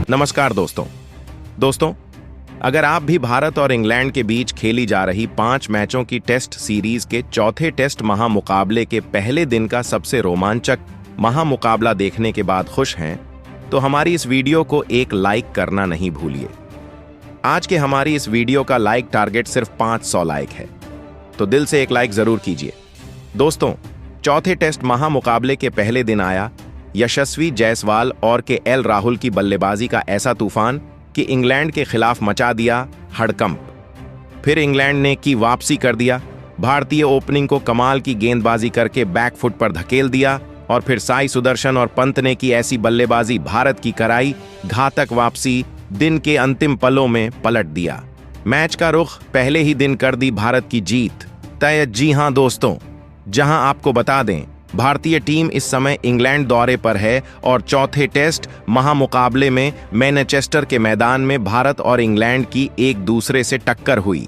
नमस्कार दोस्तों, अगर आप भी भारत और इंग्लैंड के बीच खेली जा रही 5 मैचों की टेस्ट सीरीज के चौथे टेस्ट महामुकाबले के पहले दिन का सबसे रोमांचक महामुकाबला देखने के बाद खुश हैं, तो हमारी इस वीडियो को एक लाइक करना नहीं भूलिए। आज के हमारी इस वीडियो का लाइक टारगेट सिर्फ 500 लाइक है, तो दिल से एक लाइक जरूर कीजिए। दोस्तों, चौथे टेस्ट महामुकाबले के पहले दिन आया यशस्वी जायसवाल और केएल राहुल की बल्लेबाजी का ऐसा तूफान कि इंग्लैंड के खिलाफ मचा दिया हड़कंप। फिर इंग्लैंड ने की वापसी कर दिया, भारतीय ओपनिंग को कमाल की गेंदबाजी करके बैकफुट पर धकेल दिया और फिर साई सुदर्शन और पंत ने की ऐसी बल्लेबाजी भारत की कराई घातक वापसी, दिन के अंतिम पलों में पलट दिया। मैच का रुख पहले ही दिन कर दी भारत की जीत तय। जी हां दोस्तों, जहां आपको बता दें भारतीय टीम इस समय इंग्लैंड दौरे पर है और चौथे टेस्ट महामुकाबले में मैनचेस्टर के मैदान में भारत और इंग्लैंड की एक दूसरे से टक्कर हुई।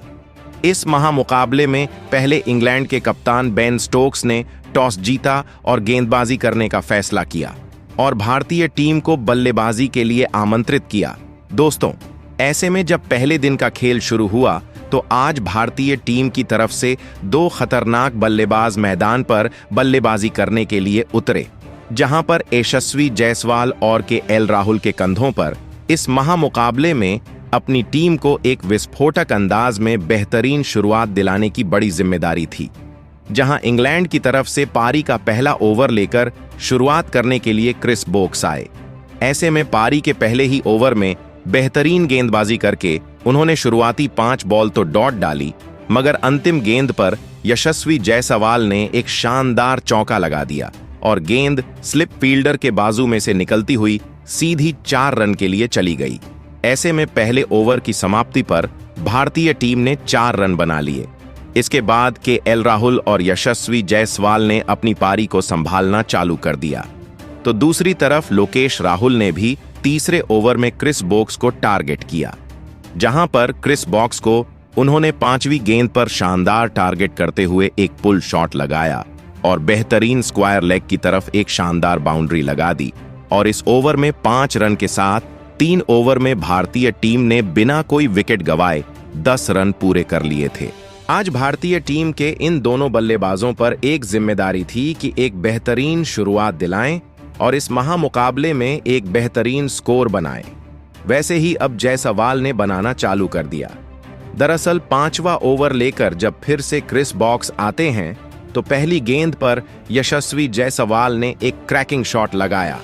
इस महामुकाबले में पहले इंग्लैंड के कप्तान बेन स्टोक्स ने टॉस जीता और गेंदबाजी करने का फैसला किया और भारतीय टीम को बल्लेबाजी के लिए आमंत्रित किया। दोस्तों, ऐसे में जब पहले दिन का खेल शुरू हुआ तो आज भारतीय टीम की तरफ से 2 खतरनाक बल्लेबाज मैदान पर बल्लेबाजी करने के लिए उतरे, जहां पर यशस्वी जायसवाल और केएल राहुल के कंधों पर इस महामुकाबले में अपनी टीम को एक विस्फोटक अंदाज में बेहतरीन शुरुआत दिलाने की बड़ी जिम्मेदारी थी। जहां इंग्लैंड की तरफ से पारी का पहला ओवर लेकर शुरुआत करने के लिए क्रिस वोक्स आए। ऐसे में पारी के पहले ही ओवर में बेहतरीन गेंदबाजी करके उन्होंने शुरुआती 5 बॉल तो डॉट डाली, मगर अंतिम गेंद पर यशस्वी जायसवाल ने एक शानदार चौका लगा दिया और गेंद स्लिप फील्डर के बाजू में से निकलती हुई सीधी 4 रन के लिए चली गई। ऐसे में पहले ओवर की समाप्ति पर भारतीय टीम ने 4 रन बना लिए। इसके बाद केएल राहुल और यशस्वी जायसवाल ने अपनी पारी को संभालना चालू कर दिया, तो दूसरी तरफ लोकेश राहुल ने भी तीसरे ओवर में क्रिस वोक्स को टारगेट किया, जहां पर क्रिस वोक्स को उन्होंने 5वीं गेंद पर शानदार टारगेट करते हुए एक पुल शॉट लगाया और बेहतरीन स्क्वायर लेग की तरफ एक शानदार बाउंड्री लगा दी और इस ओवर में 5 रन के साथ 3 ओवर में भारतीय टीम ने बिना कोई विकेट गंवाए 10 रन पूरे कर लिए थे। आज भारतीय टीम के इन दोनों बल्लेबाजों पर एक जिम्मेदारी थी कि एक बेहतरीन शुरुआत दिलाएं और इस महामुकाबले में एक बेहतरीन स्कोर बनाएं। वैसे ही अब जायसवाल ने बनाना चालू कर दिया। दरअसल 5वां ओवर लेकर जब फिर से क्रिस वोक्स आते हैं तो पहली गेंद पर यशस्वी जायसवाल ने एक क्रैकिंग शॉट लगाया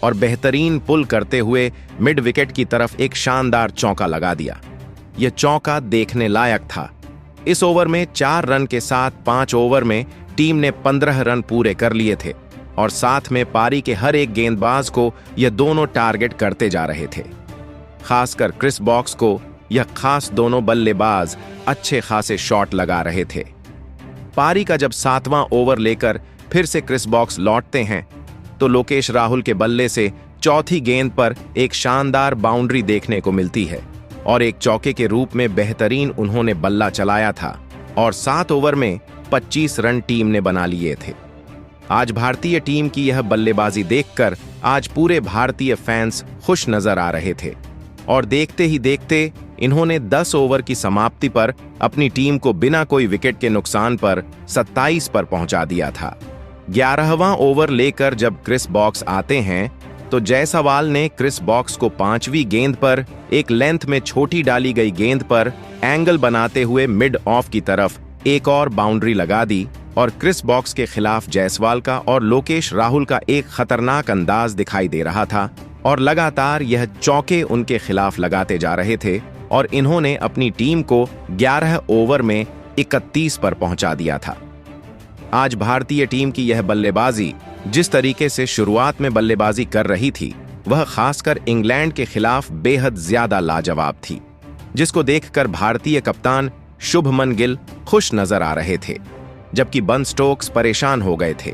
और बेहतरीन पुल करते हुए मिड विकेट की तरफ एक शानदार चौका लगा दिया। यह चौका देखने लायक था। इस ओवर में 4 रन के साथ 5 ओवर में टीम ने 15 रन पूरे कर लिए थे और साथ में पारी के हर एक गेंदबाज को यह दोनों टारगेट करते जा रहे थे। खासकर क्रिस वोक्स को यह खास दोनों बल्लेबाज अच्छे खासे शॉट लगा रहे थे। पारी का जब 7वां ओवर लेकर फिर से क्रिस वोक्स लौटते हैं तो लोकेश राहुल के बल्ले से चौथी गेंद पर एक शानदार बाउंड्री देखने को मिलती है और एक चौके के रूप में बेहतरीन उन्होंने बल्ला चलाया था और 7 ओवर में 25 रन टीम ने बना लिए थे। आज भारतीय टीम की यह बल्लेबाजी देखकर आज पूरे भारतीय फैंस खुश नजर आ रहे थे और देखते ही देखते इन्होंने 10 ओवर की समाप्ति पर अपनी टीम को बिना कोई विकेट के नुकसान पर 27 पर पहुंचा दिया था। 11वां ओवर लेकर जब क्रिस वोक्स आते हैं तो जायसवाल ने क्रिस वोक्स को 5वीं गेंद पर एक लेंथ में छोटी डाली गई गेंद पर एंगल बनाते हुए मिड ऑफ की तरफ एक और बाउंड्री लगा दी और क्रिस वोक्स के खिलाफ जायसवाल का और लोकेश राहुल का एक खतरनाक अंदाज दिखाई दे रहा था और लगातार यह चौके उनके खिलाफ लगाते जा रहे थे और इन्होंने अपनी टीम को 11 ओवर में 31 पर पहुंचा दिया था। आज भारतीय टीम की यह बल्लेबाजी जिस तरीके से शुरुआत में बल्लेबाजी कर रही थी, वह खासकर इंग्लैंड के खिलाफ बेहद ज्यादा लाजवाब थी, जिसको देखकर भारतीय कप्तान शुभमन गिल खुश नजर आ रहे थे, जबकि बेन स्टोक्स परेशान हो गए थे।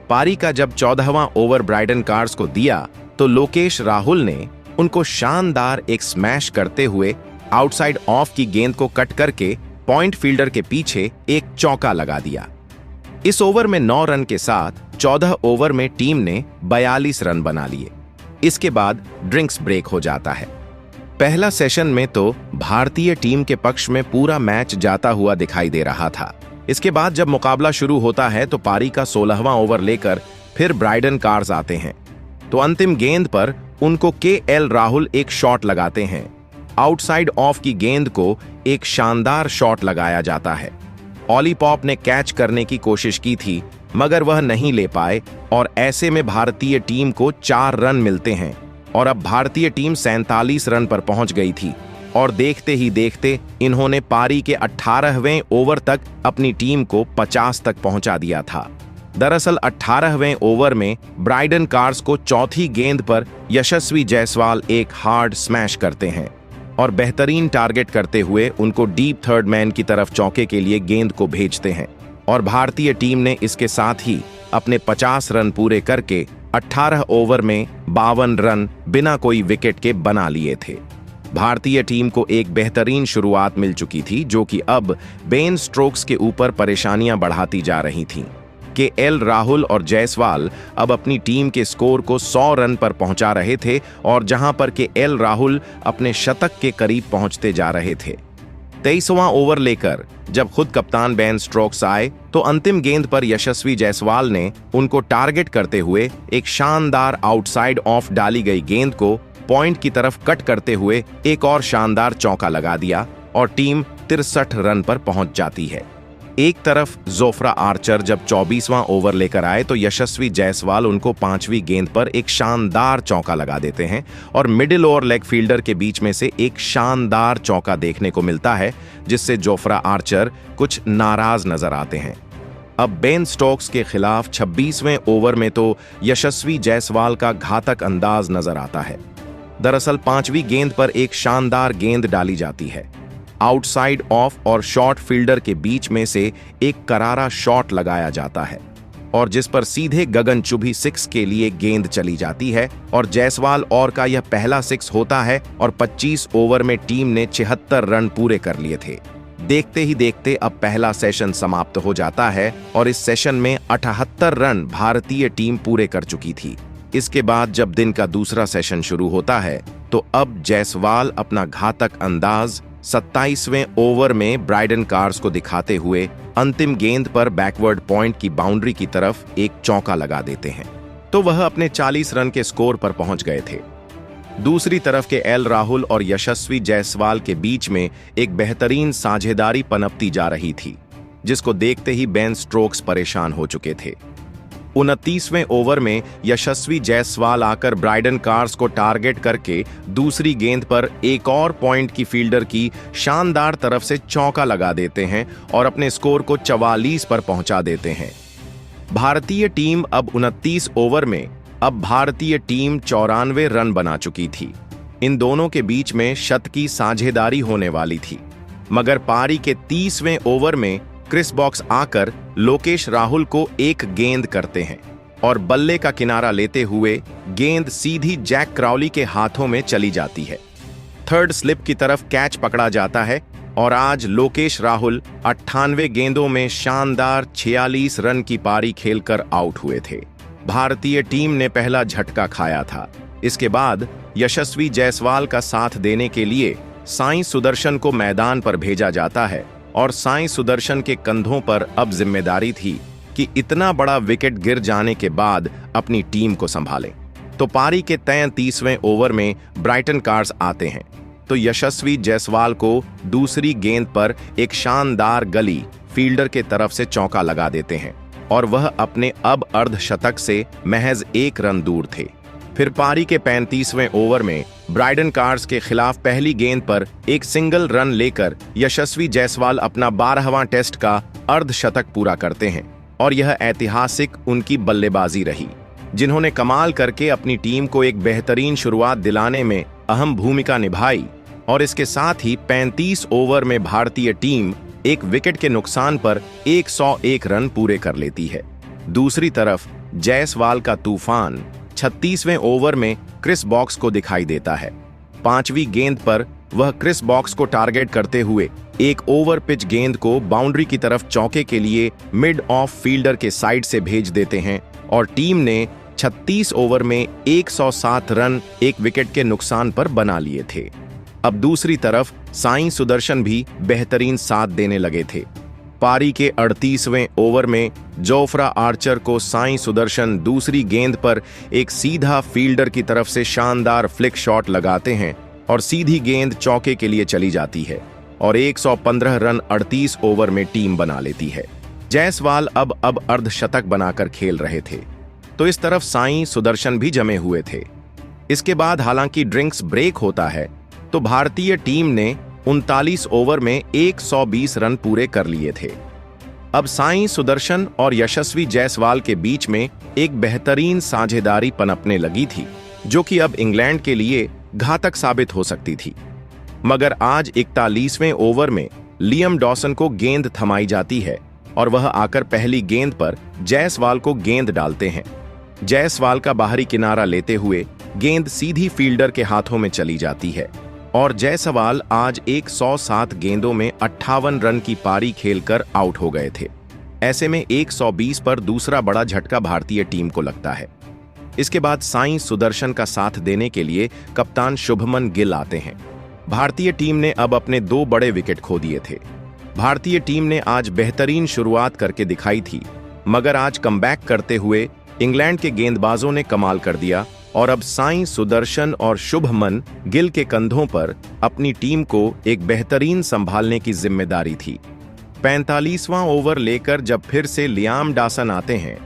पारी का जब 14वां ओवर ब्राइडन कार्स को दिया तो लोकेश राहुल ने उनको शानदार एक स्मैश करते हुए आउटसाइड ऑफ की गेंद को कट करके पॉइंट फील्डर के पीछे एक चौका लगा दिया। इस ओवर में 9 रन के साथ 14 ओवर में टीम ने 42 रन बना लिए। इसके बाद ड्रिंक्स ब्रेक हो जाता है। पहला सेशन में तो भारतीय टीम के पक्ष में पूरा मैच जाता हुआ दिखाई दे रहा था। इसके बाद जब मुकाबला शुरू होता है तो पारी का 16वां ओवर लेकर फिर ब्राइडन कार्स आते हैं। तो अंतिम गेंद पर उनको केएल राहुल एक शॉट लगाते हैं। आउटसाइड ऑफ की गेंद को एक शानदार शॉट लगाया जाता है। ऑली पॉप ने कैच करने की कोशिश की थी मगर वह नहीं ले पाए और ऐसे में भारतीय टीम को 4 रन मिलते हैं और अब भारतीय टीम 47 रन पर पहुंच गई थी और देखते ही देखते इन्होंने पारी के 18वें ओवर तक अपनी टीम को 50 तक पहुंचा दिया था। दरअसल 18वें ओवर में ब्राइडन कार्स को चौथी गेंद पर यशस्वी जायसवाल एक हार्ड स्मैश करते हैं और बेहतरीन टारगेट करते हुए उनको डीप थर्ड मैन की तरफ चौके के लिए गेंद को भेजते हैं और भारतीय टीम ने इसके साथ ही अपने 50 रन पूरे करके 18 ओवर में 52 रन बिना कोई विकेट के बना लिए थे। भारतीय टीम को एक बेहतरीन शुरुआत मिल चुकी थी जो कि अब बेन स्ट्रोक्स के ऊपर परेशानियां बढ़ाती जा रही थीं। केएल राहुल और जायसवाल अब अपनी टीम के स्कोर को 100 रन पर पहुंचा रहे थे और जहां पर केएल राहुल अपने शतक के करीब पहुंचते जा रहे थे। 23वां ओवर लेकर जब खुद कप्तान बेन स्ट्रोक्स आए तो अंतिम गेंद पर यशस्वी जायसवाल ने उनको टारगेट करते हुए एक शानदार आउटसाइड ऑफ डाली गई गेंद को पॉइंट की तरफ कट करते हुए एक और शानदार चौका लगा दिया और टीम 63 रन पर पहुंच जाती है। एक तरफ जोफ्रा आर्चर जब 24वां ओवर लेकर आए तो यशस्वी जायसवाल उनको 5वीं गेंद पर एक शानदार चौका लगा देते हैं और मिडिल और लेग फील्डर के बीच में से एक शानदार चौका देखने को मिलता है जिससे जोफ्रा आर्चर कुछ नाराज नजर आते हैं। अब बेन स्टोक्स के खिलाफ 26वें ओवर में तो यशस्वी जायसवाल का घातक अंदाज नजर आता है। दरअसल 5वीं गेंद पर एक शानदार गेंद डाली जाती है। आउटसाइड ऑफ और शॉर्ट फील्डर के बीच में से एक करारा शॉट लगाया जाता है और जिस पर सीधे गगनचुंबी 6 के लिए गेंद चली जाती है और जायसवाल और का यह पहला 6 होता है और 25 ओवर में टीम ने 76 रन पूरे कर लिए थे। देखते ही देखते अब पहला सेशन समाप्त हो जाता है और इस सेशन में 78 रन भारतीय टीम पूरे कर चुकी थी। इसके बाद जब दिन का दूसरा सेशन शुरू होता है तो अब जायसवाल अपना घातक अंदाज 27वें ओवर में ब्राइडन कार्स को दिखाते हुए अंतिम गेंद पर बैकवर्ड पॉइंट की बाउंड्री की तरफ एक चौका लगा देते हैं तो वह अपने 40 रन के स्कोर पर पहुंच गए थे। दूसरी तरफ के एल राहुल और यशस्वी जायसवाल के बीच में एक बेहतरीन साझेदारी पनपती जा रही थी जिसको देखते ही बेन स्ट्रोक्स परेशान हो चुके थे। 29वें ओवर में यशस्वी जायसवाल आकर ब्राइडन कार्स को टारगेट करके दूसरी गेंद पर एक और पॉइंट की फील्डर की शानदार तरफ से चौका लगा देते हैं और अपने स्कोर को 44 पर पहुंचा देते हैं। भारतीय टीम अब 29 ओवर में अब भारतीय टीम 94 रन बना चुकी थी। इन दोनों के बीच में शत की साझेदारी होने वाली थी मगर पारी के 30वें ओवर में क्रिस बॉक्स आकर लोकेश राहुल को एक गेंद करते हैं और बल्ले का किनारा लेते हुए गेंद सीधी जैक क्राउली के हाथों में चली जाती है। थर्ड स्लिप की तरफ कैच पकड़ा जाता है और आज लोकेश राहुल 98 गेंदों में शानदार 46 रन की पारी खेलकर आउट हुए थे। भारतीय टीम ने पहला झटका खाया था। इसके बाद यशस्वी जायसवाल का साथ देने के लिए साई सुदर्शन को मैदान पर भेजा जाता है और साई सुदर्शन के कंधों पर अब जिम्मेदारी थी कि इतना बड़ा विकेट गिर जाने के बाद अपनी टीम को संभालें। तो पारी के 33वें ओवर में ब्राइटन कार्स आते हैं तो यशस्वी जायसवाल को दूसरी गेंद पर एक शानदार गली फील्डर के तरफ से चौका लगा देते हैं और वह अपने अब अर्धशतक से महज 1 रन दूर थे। फिर पारी के 35वें ओवर में ब्राइडन कार्स के खिलाफ पहली गेंद पर एक सिंगल रन लेकर यशस्वी जायसवाल अपना 12वां टेस्ट का अर्धशतक पूरा करते हैं और यह ऐतिहासिक उनकी बल्लेबाजी रही जिन्होंने कमाल करके अपनी टीम को एक बेहतरीन शुरुआत दिलाने में अहम भूमिका निभाई और इसके साथ ही 35 ओवर में भारतीय टीम एक विकेट के नुकसान पर 101 रन पूरे कर लेती है। दूसरी तरफ जायसवाल का तूफान 36वें ओवर में क्रिस बॉक्स को दिखाई देता है। 5वीं गेंद पर वह क्रिस बॉक्स को टारगेट करते हुए एक ओवर पिच गेंद को बाउंड्री की तरफ चौके के लिए मिड ऑफ फील्डर के साइड से भेज देते हैं और टीम ने 36 ओवर में 107 रन एक विकेट के नुकसान पर बना लिए थे। अब दूसरी तरफ साई सुदर्शन भी बेहतरीन साथ देने लगे थे। पारी के 38वें ओवर में जोफ्रा आर्चर को साई सुदर्शन दूसरी गेंद पर एक सीधा फील्डर की तरफ से शानदार फ्लिक शॉट लगाते हैं और सीधी गेंद चौके के लिए चली जाती है और 115 रन 38 ओवर में टीम बना लेती है। जायसवाल अब अर्धशतक बनाकर खेल रहे थे, तो इस तरफ साई सुदर्शन भी जमे हुए थे। इसके बाद हालांकि ड्रिंक्स ब्रेक होता है, तो भारतीय टीम ने 39 ओवर में 120 रन पूरे कर लिए थे। अब साई सुदर्शन और यशस्वी जायसवाल के बीच में एक बेहतरीन साझेदारी पनपने लगी थी, जो कि अब इंग्लैंड के लिए घातक साबित हो सकती थी। मगर आज 41वें ओवर में लियम डॉसन को गेंद थमाई जाती है और वह आकर पहली गेंद पर जायसवाल को गेंद डालते हैं। जायसवाल का बाहरी किनारा लेते हुए गेंद सीधी फील्डर के हाथों में चली जाती है और जायसवाल आज 107 गेंदों में 58 रन की पारी खेलकर आउट हो गए थे। ऐसे में 120 पर दूसरा बड़ा झटका भारतीय टीम को लगता है। इसके बाद साई सुदर्शन का साथ देने के लिए कप्तान शुभमन गिल आते हैं। भारतीय टीम ने अब अपने 2 बड़े विकेट खो दिए थे। भारतीय टीम ने आज बेहतरीन शुरुआत करके दिखाई थी, मगर आज कमबैक करते हुए इंग्लैंड के गेंदबाजों ने कमाल कर दिया और अब साई सुदर्शन और शुभमन गिल के कंधों पर अपनी टीम को एक बेहतरीन संभालने की जिम्मेदारी थी। 45वां ओवर लेकर जब फिर से लियाम डॉसन आते हैं,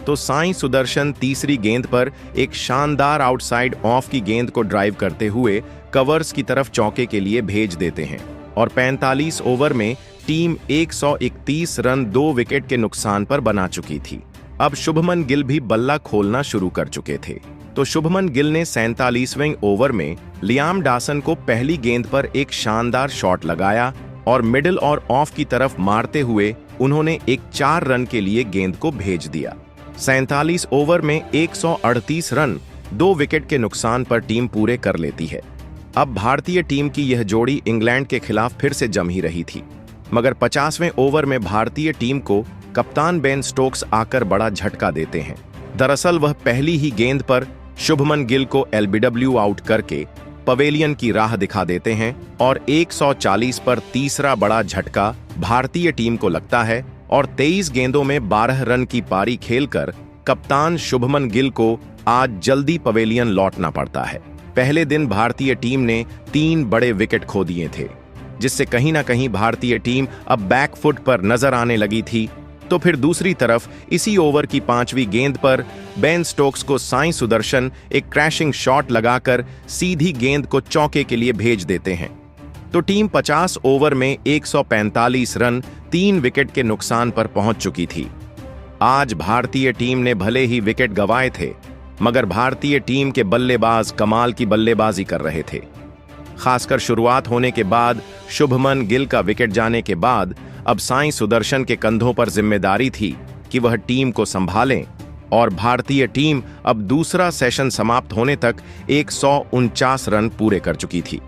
तो साई सुदर्शन तीसरी गेंद पर एक शानदार आउटसाइड ऑफ की गेंद को ड्राइव करते हुए कवर्स की तरफ चौके के लिए भेज देते हैं और 45 ओवर में टीम 131 रन 2 विकेट के नुकसान पर बना चुकी थी। अब शुभमन गिल भी बल्ला खोलना शुरू कर चुके थे, तो शुभमन गिल ने 47वें ओवर में लियाम डॉसन को पहली गेंद पर एक शानदार शॉट लगाया और मिडिल और ऑफ की तरफ मारते हुए उन्होंने एक 4 रन के लिए गेंद को भेज दिया। 47 ओवर में 138 रन 2 विकेट के नुकसान पर टीम पूरे कर लेती है। अब भारतीय टीम की यह जोड़ी इंग्लैंड के खिलाफ फिर से जम ही रही थी, मगर 50वें ओवर में भारतीय टीम को कप्तान बेन स्टोक्स आकर बड़ा झटका देते हैं। दरअसल वह पहली ही गेंद पर शुभमन गिल को एलबीडब्ल्यू आउट करके पवेलियन की राह दिखा देते हैं और 140 पर तीसरा बड़ा झटका भारतीय टीम को लगता है और 23 गेंदों में 12 रन की पारी खेलकर कप्तान शुभमन गिल को आज जल्दी पवेलियन लौटना पड़ता है। पहले दिन भारतीय टीम ने 3 बड़े विकेट खो दिए थे, जिससे कहीं ना कहीं भारतीय टीम अब बैकफुट पर नजर आने लगी थी। तो फिर दूसरी तरफ इसी ओवर की 5वीं गेंद पर बेन स्टोक्स को साई सुदर्शन एक क्रैशिंग शॉट लगाकर सीधी गेंद को चौके के लिए भेज देते हैं। तो टीम 50 ओवर में 145 रन 3 विकेट के नुकसान पर पहुंच चुकी थी। आज भारतीय टीम ने भले ही विकेट गंवाए थे, मगर भारतीय टीम के बल्लेबाज कमाल की बल्लेबाजी कर रहे थे। खासकर शुरुआत होने के बाद शुभमन गिल का विकेट जाने के बाद अब साई सुदर्शन के कंधों पर जिम्मेदारी थी कि वह टीम को संभालें और भारतीय टीम अब दूसरा सेशन समाप्त होने तक 149 रन पूरे कर चुकी थी।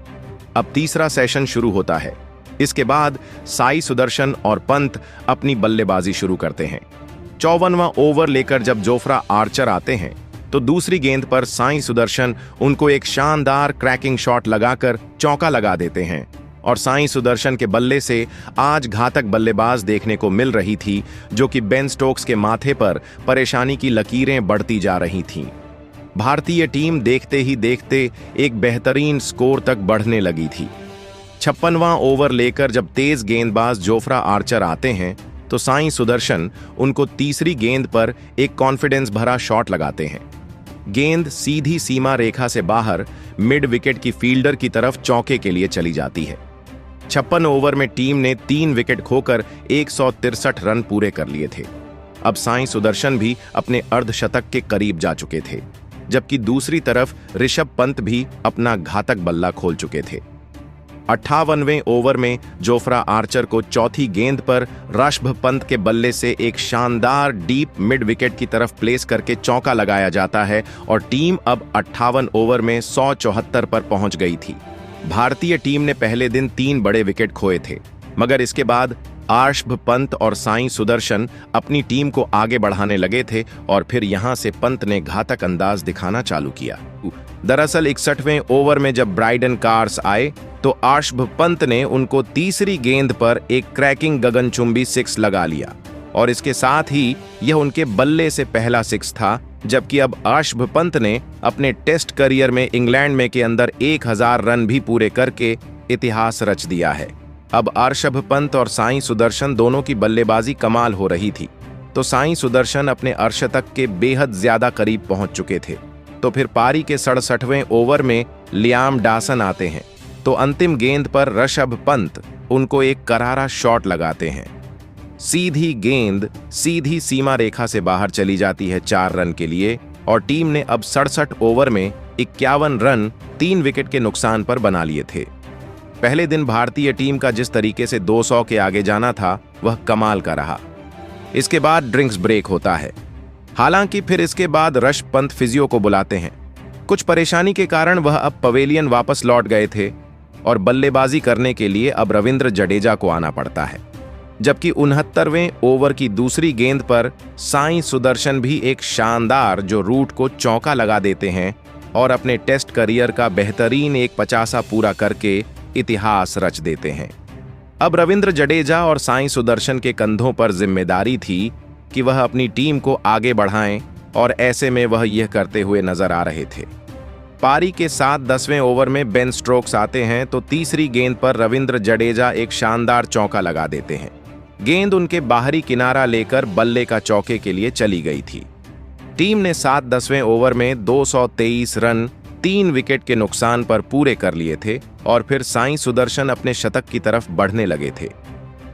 अब तीसरा सेशन शुरू होता है। इसके बाद साई सुदर्शन और पंत अपनी बल्लेबाजी शुरू करते हैं। 54वां ओवर लेकर जब जोफ्रा आर्चर आते हैं, तो दूसरी गेंद पर साई सुदर्शन उनको एक शानदार क्रैकिंग शॉट लगाकर चौका लगा देते हैं और साई सुदर्शन के बल्ले से आज घातक बल्लेबाज देखने को मिल रही थी, जो कि बेन स्टोक्स के माथे पर परेशानी की लकीरें बढ़ती जा रही थीं। भारतीय टीम देखते ही देखते एक बेहतरीन स्कोर तक बढ़ने लगी थी। 56वां ओवर लेकर जब तेज गेंदबाज जोफ्रा आर्चर आते हैं, तो साई सुदर्शन उनको तीसरी गेंद पर एक कॉन्फिडेंस भरा शॉट लगाते हैं। गेंद सीधी सीमा रेखा से बाहर मिड विकेट की फील्डर की तरफ चौके के लिए चली जाती है। 56 ओवर में टीम ने 3 विकेट खोकर 163 रन पूरे कर लिए थे। अब साई सुदर्शन भी अपने अर्धशतक के करीब जा चुके थे, जबकि दूसरी तरफ ऋषभ पंत भी अपना घातक बल्ला खोल चुके थे। 58वें ओवर में जोफ्रा आर्चर को चौथी गेंद पर ऋषभ पंत के बल्ले से एक शानदार डीप मिड विकेट की तरफ प्लेस करके चौका लगाया जाता है और टीम अब 58 ओवर में 174 पर पहुंच गई थी। भारतीय टीम ने पहले दिन 3 बड़े विकेट खोए थे, मगर इसके बाद आर्षभ पंत और साईं सुदर्शन अपनी टीम को आगे बढ़ाने लगे थे और फिर यहां से पंत ने घातक अंदाज दिखाना चालू किया। दरअसल 61वें ओवर में जब ब्राइडन कार्स आए तो आर्षभ पंत ने उनको तीसरी गेंद पर एक क्रैकिंग गगनचुंबी सिक्स लगा लिया और इसके साथ ही यह उनके बल्ले से पहला सिक्स था, जबकि अब आर्षभ पंत ने अपने टेस्ट करियर में इंग्लैंड में के अंदर 1000 रन भी पूरे करके इतिहास रच दिया है। अब आर्षभ पंत और साईं सुदर्शन दोनों की बल्लेबाजी कमाल हो रही थी, तो साईं सुदर्शन अपने अर्धशतक के बेहद ज्यादा करीब पहुंच चुके थे। तो फिर पारी के 67वें ओवर में लियाम डॉसन आते हैं, तो अंतिम गेंद पर ऋषभ पंत उनको एक करारा शॉट लगाते हैं। सीधी गेंद सीधी सीमा रेखा से बाहर चली जाती है 4 रन के लिए और टीम ने अब 67 ओवर में 51 रन 3 विकेट के नुकसान पर बना लिए थे। पहले दिन भारतीय टीम का जिस तरीके से 200 के आगे जाना था वह कमाल का रहा। इसके बाद ड्रिंक्स ब्रेक होता है। हालांकि फिर इसके बाद ऋषभ पंत फिजियो को बुलाते हैं। कुछ परेशानी के कारण वह अब पवेलियन वापस लौट गए थे और बल्लेबाजी करने के लिए अब रविंद्र जडेजा को आना पड़ता है। जबकि 69वें ओवर की दूसरी गेंद पर साईं सुदर्शन भी एक शानदार जो रूट को चौका लगा देते हैं और अपने टेस्ट करियर का बेहतरीन एक 50 पूरा करके इतिहास रच देते हैं। अब रविंद्र जडेजा और साईं सुदर्शन के कंधों पर जिम्मेदारी थी कि वह अपनी टीम को आगे बढ़ाएं और ऐसे में वह यह करते हुए नजर आ रहे थे। पारी के 10वें ओवर में बेन स्टोक्स आते हैं तो तीसरी गेंद पर रविंद्र जडेजा एक शानदार चौका लगा देते हैं। गेंद उनके बाहरी किनारा लेकर बल्ले का चौके के लिए चली गई थी। टीम ने 10वें ओवर में 223 रन 3 विकेट के नुकसान पर पूरे कर लिए थे और फिर साईं सुदर्शन अपने शतक की तरफ बढ़ने लगे थे।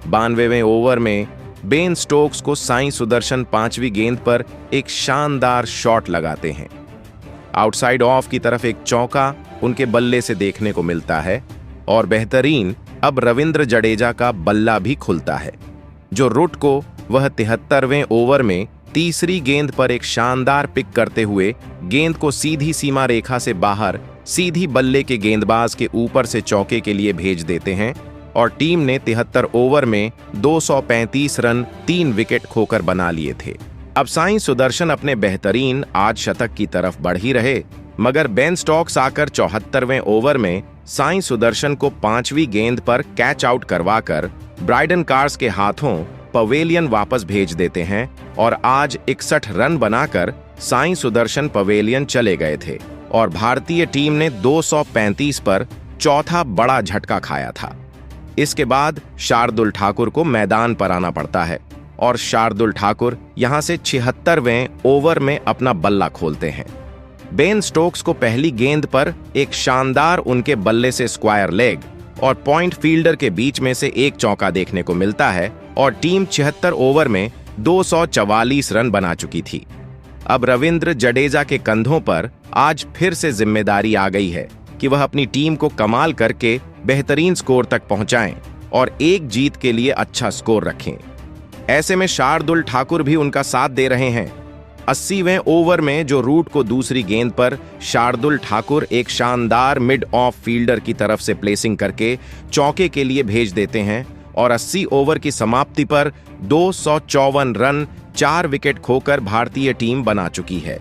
92वें ओवर में बेन स्टोक्स को साईं सुदर्शन 5वीं गेंद पर एक शानदार शॉट लगाते हैं। आउटसाइड ऑफ की तरफ एक चौका उनके बल्ले से देखने को मिलता है और बेहतरीन अब रविंद्र जडेजा का बल्ला भी खुलता है, जो रुट को वह 73वें ओवर में तीसरी गेंद पर एक शानदार पिक करते हुए गेंद को सीधी सीमा रेखा से बाहर सीधी बल्ले के गेंदबाज के ऊपर से चौके के लिए भेज देते हैं और टीम ने 73 ओवर में 235 रन 3 विकेट खोकर बना लिए थे। अब साईं सुदर्शन अपने बेहतरीन आज शतक की तरफ बढ़ ही रहे, मगर बेन स्टोक्स आकर 74वें ओवर में साईं सुदर्शन को 5वीं गेंद पर कैच आउट करवाकर ब्राइडन कार्स के हाथों पवेलियन वापस भेज देते हैं और आज 61 रन बनाकर साईं सुदर्शन पवेलियन चले गए थे और भारतीय टीम ने 235 पर चौथा बड़ा झटका खाया था। इसके बाद शार्दुल ठाकुर को मैदान पर आना पड़ता है और शार्दुल ठाकुर यहां से 76वें ओवर में अपना बल्ला खोलते हैं। बेन स्टोक्स को पहली गेंद पर एक शानदार उनके बल्ले से स्क्वायर लेग और पॉइंट फील्डर के बीच में से एक चौका देखने को मिलता है और टीम 76 ओवर में 244 रन बना चुकी थी। अब रविंद्र जडेजा के कंधों पर आज फिर से जिम्मेदारी आ गई है कि वह अपनी टीम को कमाल करके बेहतरीन स्कोर तक पहुंचाएं और एक जीत के लिए अच्छा स्कोर रखें। ऐसे में शार्दुल ठाकुर भी उनका साथ दे रहे हैं। 80वें ओवर में जो रूट को दूसरी गेंद पर शार्दुल ठाकुर एक शानदार मिड ऑफ फील्डर की तरफ से प्लेसिंग करके चौके के लिए भेज देते हैं और 80 ओवर की समाप्ति पर 254 रन 4 विकेट खोकर भारतीय टीम बना चुकी है।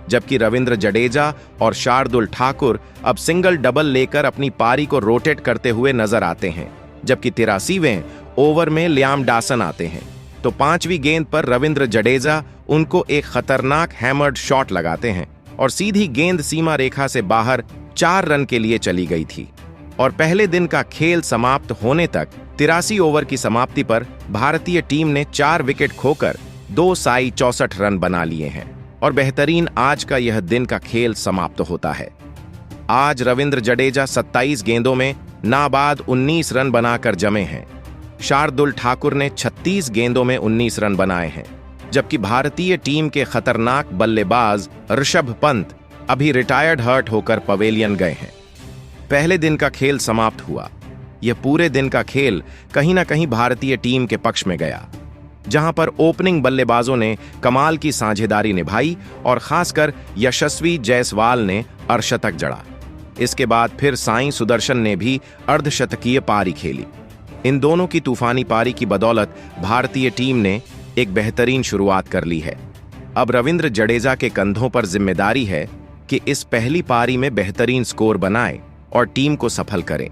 जबकि रविंद्र जडेजा और शार्दुल ठाकुर अब सिंगल डबल लेकर अपनी पारी को रोटेट करते हुए नजर आते हैं। जबकि 83वें ओवर में लियाम डॉसन आते हैं तो 5वीं गेंद पर रविंद्र जडेजा उनको एक खतरनाक हैमर्ड शॉट लगाते हैं और सीधी गेंद सीमा रेखा से बाहर 4 रन के लिए चली गई थी। और पहले दिन का खेल समाप्त होने तक 83 ओवर की समाप्ति पर भारतीय टीम ने 4 विकेट खोकर 264 रन बना लिए हैं और बेहतरीन आज का यह दिन का खेल समाप्त होता है। आज रविंद्र जडेजा 27 गेंदों में नाबाद 19 रन बनाकर जमे हैं। शार्दुल ठाकुर ने 36 गेंदों में 19 रन बनाए हैं, जबकि भारतीय टीम के खतरनाक बल्लेबाज ऋषभ पंत अभी रिटायर्ड हर्ट होकर पवेलियन गए हैं। पहले दिन का खेल समाप्त हुआ। यह पूरे दिन का खेल कहीं ना कहीं भारतीय टीम के पक्ष में गया, जहां पर ओपनिंग बल्लेबाजों ने कमाल की साझेदारी निभाई और खासकर यशस्वी जायसवाल ने अर्धशतक जड़ा। इसके बाद फिर साईं सुदर्शन ने भी अर्धशतकीय पारी खेली। इन दोनों की तूफानी पारी की बदौलत भारतीय टीम ने एक बेहतरीन शुरुआत कर ली है। अब रविंद्र जडेजा के कंधों पर जिम्मेदारी है कि इस पहली पारी में बेहतरीन स्कोर बनाएं और टीम को सफल करें।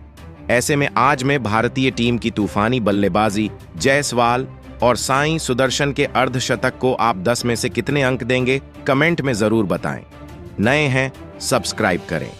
ऐसे में आज में भारतीय टीम की तूफानी बल्लेबाजी, जायसवाल और साईं सुदर्शन के अर्धशतक को आप 10 में से कितने अंक देंगे, कमेंट में जरूर बताएं। नए हैं, सब्सक्राइब करें।